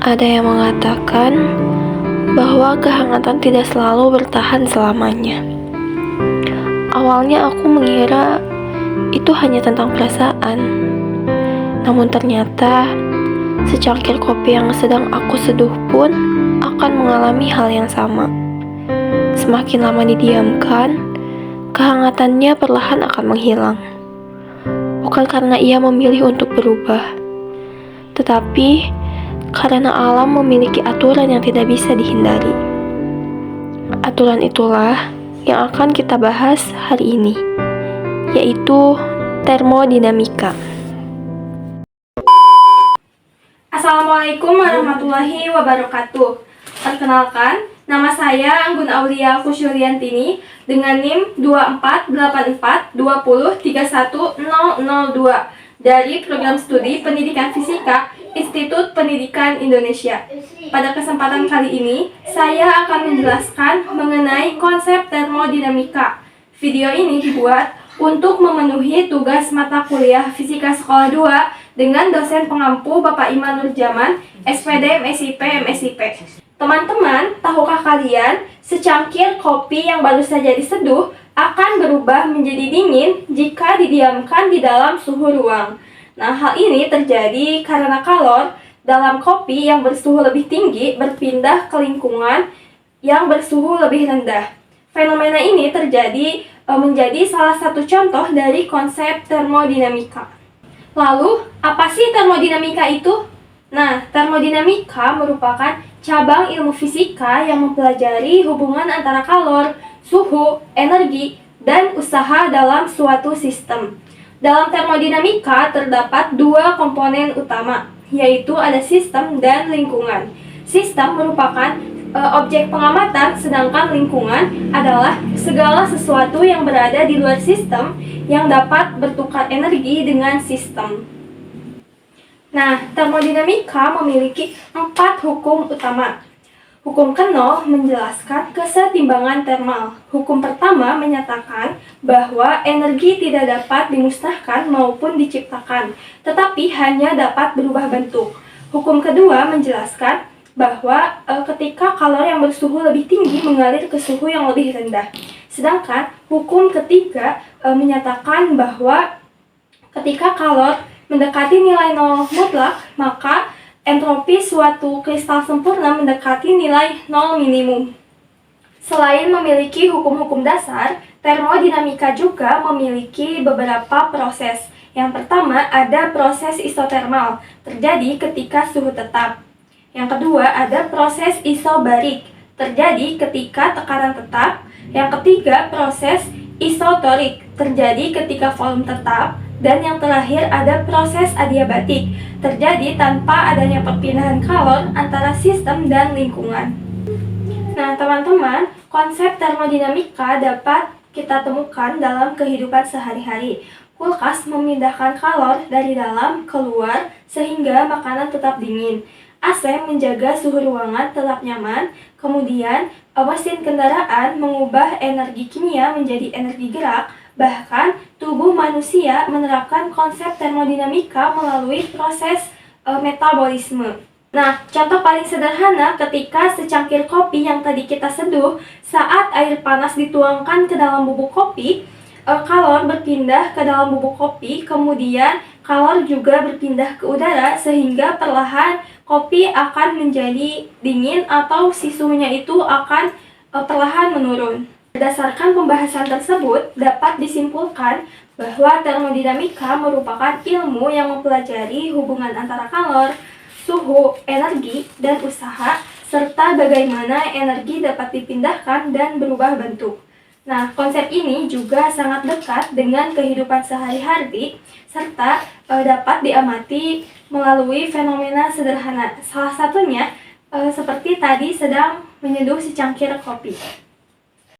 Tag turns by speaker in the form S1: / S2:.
S1: Ada yang mengatakan bahwa kehangatan tidak selalu bertahan selamanya. Awalnya aku mengira itu hanya tentang perasaan. Namun ternyata secangkir kopi yang sedang aku seduh pun akan mengalami hal yang sama. Semakin lama didiamkan, kehangatannya perlahan akan menghilang. Bukan karena ia memilih untuk berubah, tetapi karena alam memiliki aturan yang tidak bisa dihindari. Aturan itulah yang akan kita bahas hari ini, yaitu termodinamika.
S2: Assalamualaikum warahmatullahi wabarakatuh. Perkenalkan, nama saya Anggun Aulia Kusyuriantini dengan NIM 248420310002 dari Program Studi Pendidikan Fisika Institut Pendidikan Indonesia. Pada kesempatan kali ini, saya akan menjelaskan mengenai konsep termodinamika. Video ini dibuat untuk memenuhi tugas mata kuliah Fisika Sekolah 2 dengan dosen pengampu Bapak Iman Nurjaman, SPD MSIP MSIP. Teman-teman, tahukah kalian secangkir kopi yang baru saja diseduh akan berubah menjadi dingin jika didiamkan di dalam suhu ruang. Nah, hal ini terjadi karena kalor dalam kopi yang bersuhu lebih tinggi berpindah ke lingkungan yang bersuhu lebih rendah. Fenomena ini menjadi salah satu contoh dari konsep termodinamika. Lalu, apa sih termodinamika itu? Nah, termodinamika merupakan cabang ilmu fisika yang mempelajari hubungan antara kalor, suhu, energi, dan usaha dalam suatu sistem. Dalam termodinamika terdapat dua komponen utama, yaitu ada sistem dan lingkungan. Sistem merupakan objek pengamatan, sedangkan lingkungan adalah segala sesuatu yang berada di luar sistem yang dapat bertukar energi dengan sistem. Nah, termodinamika memiliki 4 hukum utama. Hukum ke-0 menjelaskan kesetimbangan termal. Hukum pertama menyatakan bahwa energi tidak dapat dimusnahkan maupun diciptakan, tetapi hanya dapat berubah bentuk. Hukum kedua menjelaskan bahwa ketika kalor yang bersuhu lebih tinggi mengalir ke suhu yang lebih rendah. Sedangkan hukum ketiga menyatakan bahwa ketika kalor mendekati nilai nol mutlak, maka entropi suatu kristal sempurna mendekati nilai nol minimum. Selain memiliki hukum-hukum dasar, termodinamika juga memiliki beberapa proses. Yang pertama ada proses isotermal, terjadi ketika suhu tetap. Yang kedua ada proses isobarik, terjadi ketika tekanan tetap. Yang ketiga proses isotorik, terjadi ketika volume tetap. Dan yang terakhir ada proses adiabatik, terjadi tanpa adanya perpindahan kalor antara sistem dan lingkungan. Nah, teman-teman, konsep termodinamika dapat kita temukan dalam kehidupan sehari-hari. Kulkas memindahkan kalor dari dalam keluar sehingga makanan tetap dingin. AC menjaga suhu ruangan tetap nyaman. Kemudian, mesin kendaraan mengubah energi kimia menjadi energi gerak. Bahkan, tubuh manusia menerapkan konsep termodinamika melalui proses metabolisme. Nah, contoh paling sederhana ketika secangkir kopi yang tadi kita seduh, saat air panas dituangkan ke dalam bubuk kopi, kalor berpindah ke dalam bubuk kopi, kemudian kalor juga berpindah ke udara sehingga perlahan kopi akan menjadi dingin atau si suhunya itu akan perlahan menurun. Berdasarkan pembahasan tersebut, dapat disimpulkan bahwa termodinamika merupakan ilmu yang mempelajari hubungan antara kalor, suhu, energi, dan usaha, serta bagaimana energi dapat dipindahkan dan berubah bentuk. Nah, konsep ini juga sangat dekat dengan kehidupan sehari-hari, serta dapat diamati melalui fenomena sederhana. Salah satunya seperti tadi sedang menyeduh secangkir kopi.